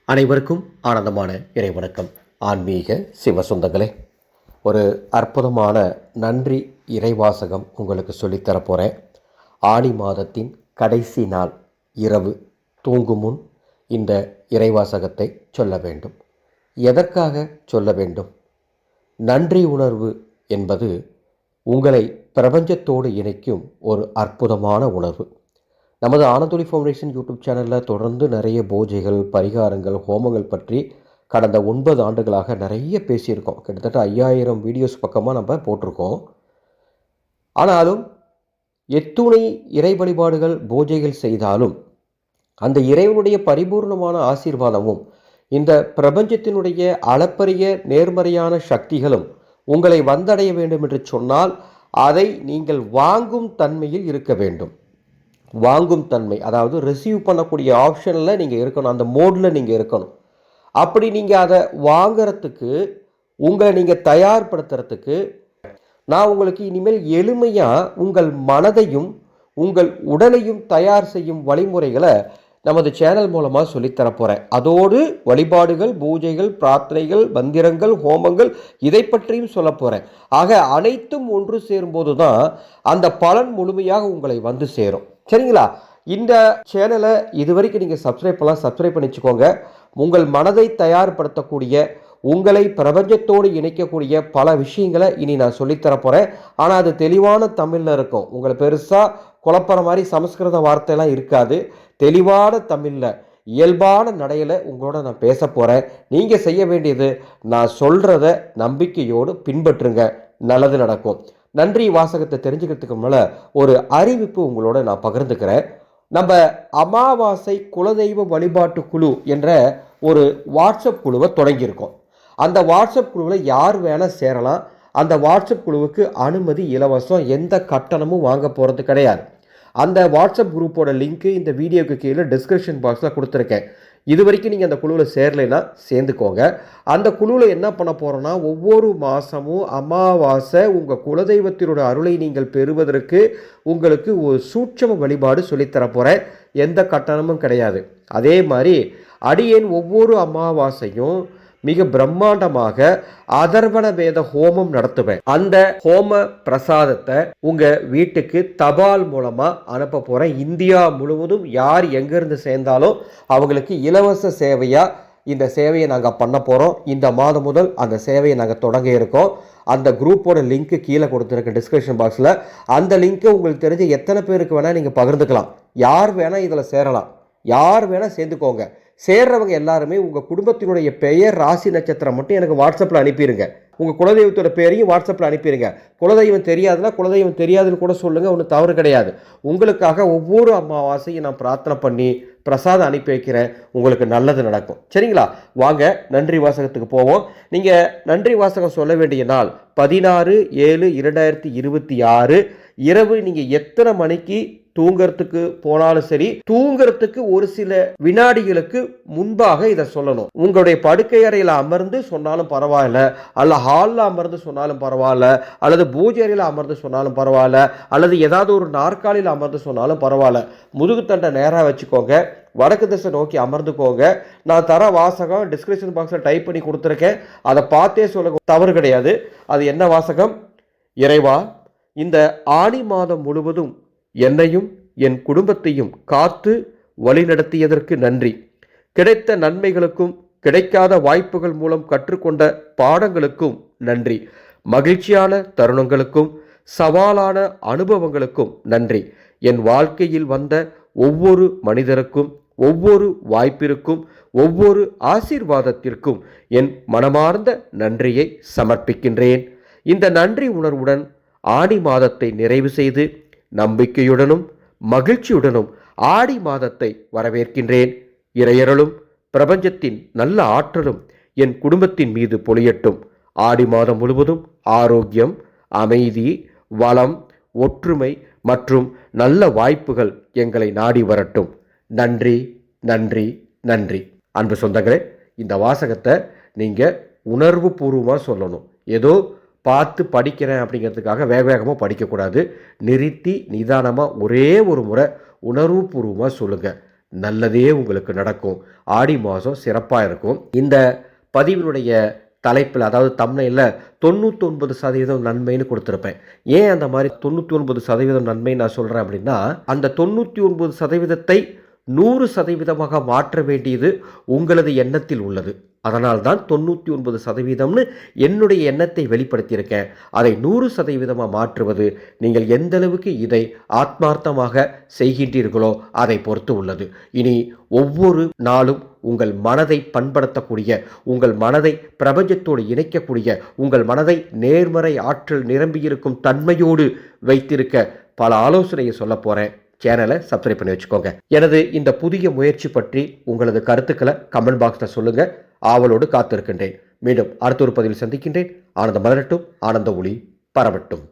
அனைவருக்கும் ஆனந்தமான இறைவணக்கம். ஆன்மீக சிவசொந்தங்களே, ஒரு அற்புதமான நன்றி இறைவாசகம் உங்களுக்கு சொல்லித்தரப் போகிறேன். ஆடி மாதத்தின் கடைசி நாள் இரவு தூங்கும் முன் இந்த இறைவாசகத்தை சொல்ல வேண்டும். எதற்காக சொல்ல வேண்டும்? நன்றி உணர்வு என்பது உங்களை பிரபஞ்சத்தோடு இணைக்கும் ஒரு அற்புதமான உணர்வு. நமது ஆனந்தொலி ஃபவுண்டேஷன் யூடியூப் சேனலில் தொடர்ந்து நிறைய பூஜைகள், பரிகாரங்கள், ஹோமங்கள் பற்றி கடந்த 9 ஆண்டுகளாக நிறைய பேசியிருக்கோம். கிட்டத்தட்ட 5000 வீடியோஸ் பக்கமாக நம்ம போட்டிருக்கோம். ஆனாலும் எத்துணை இறை வழிபாடுகள், பூஜைகள் செய்தாலும் அந்த இறைவனுடைய பரிபூர்ணமான ஆசீர்வாதமும் இந்த பிரபஞ்சத்தினுடைய அளப்பரிய நேர்மறையான சக்திகளும் உங்களை வந்தடைய வேண்டும் என்று சொன்னால் அதை நீங்கள் வாங்கும் தன்மையில் இருக்க வேண்டும். வாங்கும் தன்மை, அதாவது ரிசீவ் பண்ணக்கூடிய ஆப்ஷனில் நீங்கள் இருக்கணும், அந்த மோடில் நீங்கள் இருக்கணும். அப்படி நீங்கள் அதை வாங்கிறதுக்கு உங்களை நீங்கள் தயார்படுத்துறதுக்கு நான் உங்களுக்கு இனிமேல் எளிமையாக உங்கள் மனதையும் உங்கள் உடலையும் தயார் செய்யும் வழிமுறைகளை நமது சேனல் மூலமாக சொல்லித்தரப்போகிறேன். அதோடு வழிபாடுகள், பூஜைகள், பிரார்த்தனைகள், மந்திரங்கள், ஹோமங்கள் இதை பற்றியும் சொல்ல போகிறேன். ஆக அனைத்தும் ஒன்று சேரும்போது தான் அந்த பலன் முழுமையாக உங்களை வந்து சேரும். சரிங்களா? இந்த சேனலை இதுவரைக்கும் நீங்கள் சப்ஸ்கிரைப் பண்ணிச்சுக்கோங்க. உங்கள் மனதை தயார்படுத்தக்கூடிய, உங்களை பிரபஞ்சத்தோடு இணைக்கக்கூடிய பல விஷயங்களை இனி நான் சொல்லித்தரப்போகிறேன். ஆனால் அது தெளிவான தமிழில் இருக்கும். உங்களை பெருசாக குழப்பற மாதிரி சமஸ்கிருத வார்த்தையெல்லாம் இருக்காது. தெளிவான தமிழில், இயல்பான நடையில் உங்களோட நான் பேச போகிறேன். நீங்கள் செய்ய வேண்டியது, நான் சொல்கிறத நம்பிக்கையோடு பின்பற்றுங்க, நல்லது நடக்கும். நன்றி வாசகத்தை தெரிஞ்சுக்கிறதுக்கு மேலே ஒரு அறிவிப்பு உங்களோட நான் பகிர்ந்துக்கிறேன். நம்ம அமாவாசை குலதெய்வ வழிபாட்டு குழு என்ற ஒரு வாட்ஸ்அப் குழுவை தொடங்கியிருக்கோம். அந்த வாட்ஸ்அப் குழுவில் யார் வேணால் சேரலாம். அந்த வாட்ஸ்அப் குழுவுக்கு அனுமதி இலவசம், எந்த கட்டணமும் வாங்க போகிறது கிடையாது. அந்த வாட்ஸ்அப் குரூப்போட லிங்க்கு இந்த வீடியோக்கு கீழே டிஸ்கிரிப்ஷன் பாக்ஸில் கொடுத்துருக்கேன். இது வரைக்கும் நீங்கள் அந்த குழுவில் சேரலைன்னா சேர்ந்துக்கோங்க. அந்த குழுவில் என்ன பண்ண போகிறோன்னா, ஒவ்வொரு மாதமும் அமாவாசை உங்கள் குலதெய்வத்தினோட அருளை நீங்கள் பெறுவதற்கு உங்களுக்கு ஒரு சூட்சம வழிபாடு சொல்லித்தரப்போகிறேன். எந்த கட்டணமும் கிடையாது. அதே மாதிரி அடியேன் ஒவ்வொரு அமாவாசையும் மிக பிரம்மாண்டமாக அதர்வண வேத ஹோமம் நடத்துவேன். அந்த ஹோம பிரசாதத்தை உங்க வீட்டுக்கு தபால் மூலமா அனுப்ப போறேன். இந்தியா முழுவதும் யார் எங்கிருந்து சேர்ந்தாலும் அவங்களுக்கு இலவச சேவையா இந்த சேவையை நாங்கள் பண்ண போகிறோம். இந்த மாதம் முதல் அந்த சேவையை நாங்கள் தொடங்க இருக்கோம். அந்த குரூப்போட லிங்க்கு கீழே கொடுத்துருக்க டிஸ்கிரிப்ஷன் பாக்ஸில். அந்த லிங்க்கை உங்களுக்கு தெரிஞ்ச எத்தனை பேருக்கு வேணால் நீங்கள் பகிர்ந்துக்கலாம். யார் வேணால் இதில் சேரலாம், யார் வேணால் சேர்ந்துக்கோங்க. சேர்றவங்க எல்லாருமே உங்கள் குடும்பத்தினுடைய பெயர், ராசி, நட்சத்திரம் மட்டும் எனக்கு வாட்ஸ்அப்பில் அனுப்பிடுங்க. உங்கள் குலதெய்வத்தோட பேரையும் வாட்ஸ்அப்பில் அனுப்பிடுங்க. குலதெய்வம் தெரியாதுன்னா குலதெய்வம் தெரியாதுன்னு கூட சொல்லுங்கள், ஒன்றும் தவறு கிடையாது. உங்களுக்காக ஒவ்வொரு அமாவாசையும் நான் பிரார்த்தனை பண்ணி பிரசாதம் அனுப்பி வைக்கிறேன். உங்களுக்கு நல்லது நடக்கும். சரிங்களா? வாங்க நன்றி வாசகத்துக்கு போவோம். நீங்கள் நன்றி வாசகம் சொல்ல வேண்டிய நாள் 16/7/2026 இரவு. நீங்கள் எத்தனை மணிக்கு தூங்கிறதுக்கு போனாலும் சரி, தூங்கிறதுக்கு ஒரு சில வினாடிகளுக்கு முன்பாக இதை சொல்லணும். உங்களுடைய படுக்கை அறையில் அமர்ந்து சொன்னாலும் பரவாயில்ல, அல்ல ஹாலில் அமர்ந்து சொன்னாலும் பரவாயில்ல, அல்லது பூஜை அறையில் அமர்ந்து சொன்னாலும் பரவாயில்ல, அல்லது ஏதாவது ஒரு நாற்காலியில் அமர்ந்து சொன்னாலும் பரவாயில்ல. முதுகுத்தண்டை நேராக வச்சுக்கோங்க, வடக்கு திசை நோக்கி அமர்ந்துக்கோங்க. நான் தர வாசகம் டிஸ்கிரிப்ஷன் பாக்ஸில் டைப் பண்ணி கொடுத்துருக்கேன். அதை பார்த்தே சொல்ல தவறு கிடையாது. அது என்ன வாசகம்? இறைவா, இந்த ஆடி மாதம் முழுவதும் என்னையும் என் குடும்பத்தையும் காத்து வழிநடத்தியதற்கு நன்றி. கிடைத்த நன்மைகளுக்கும் கிடைக்காத வாய்ப்புகள் மூலம் கற்றுக்கொண்ட பாடங்களுக்கும் நன்றி. மகிழ்ச்சியான தருணங்களுக்கும் சவாலான அனுபவங்களுக்கும் நன்றி. என் வாழ்க்கையில் வந்த ஒவ்வொரு மனிதருக்கும், ஒவ்வொரு வாய்ப்பிற்கும், ஒவ்வொரு ஆசீர்வாதத்திற்கும் என் மனமார்ந்த நன்றியை சமர்ப்பிக்கின்றேன். இந்த நன்றி உணர்வுடன் ஆடி மாதத்தை நிறைவு செய்து நம்பிக்கையுடனும் மகிழ்ச்சியுடனும் ஆடி மாதத்தை வரவேற்கின்றேன். இறையருளும் பிரபஞ்சத்தின் நல்ல ஆற்றலும் என் குடும்பத்தின் மீது பொழியட்டும். ஆடி மாதம் முழுவதும் ஆரோக்கியம், அமைதி, வளம், ஒற்றுமை மற்றும் நல்ல வாய்ப்புகள் எங்களை நாடி வரட்டும். நன்றி, நன்றி, நன்றி. அன்பு சொந்தங்களே, இந்த வாசகத்தை நீங்கள் உணர்வு பூர்வமாக சொல்லணும். ஏதோ பார்த்து படிக்கிறேன் அப்படிங்கிறதுக்காக வேகமாக படிக்கக்கூடாது. நிறுத்தி நிதானமாக ஒரே ஒரு முறை உணர்வுபூர்வமாக சொல்லுங்கள். நல்லதே உங்களுக்கு நடக்கும். ஆடி மாதம் சிறப்பாக இருக்கும். இந்த பதிவினுடைய தலைப்பில், அதாவது தம்ப்நெயில்ல 99% நன்மைன்னு கொடுத்துருப்பேன். ஏன் அந்த மாதிரி 99% நன்மை நான் சொல்கிறேன் அப்படின்னா, அந்த 99%ஐ 100%மாக மாற்ற வேண்டியது உங்களது எண்ணத்தில் உள்ளது. அதனால்தான் 99%ன்னு என்னுடைய எண்ணத்தை வெளிப்படுத்தியிருக்கேன். அதை 100%மாக மாற்றுவது நீங்கள் எந்தளவுக்கு இதை ஆத்மார்த்தமாக செய்கின்றீர்களோ அதை பொறுத்து உள்ளது. இனி ஒவ்வொரு நாளும் உங்கள் மனதை பண்படுத்தக்கூடிய, உங்கள் மனதை பிரபஞ்சத்தோடு இணைக்கக்கூடிய, உங்கள் மனதை நேர்மறை ஆற்றல் நிரம்பியிருக்கும் தன்மையோடு வைத்திருக்க பல ஆலோசனையை சொல்ல போகிறேன். சேனலை சப்ஸ்கிரைப் பண்ணி வச்சுக்கோங்க. எனது இந்த புதிய முயற்சி பற்றி உங்களது கருத்துக்களை கமெண்ட் பாக்ஸில் சொல்லுங்கள். ஆவலோடு காத்திருக்கின்றேன். மீண்டும் அடுத்த ஒரு பதிவில் சந்திக்கின்றேன். ஆனந்தம் மலரட்டும், ஆனந்த ஒளி பரவட்டும்.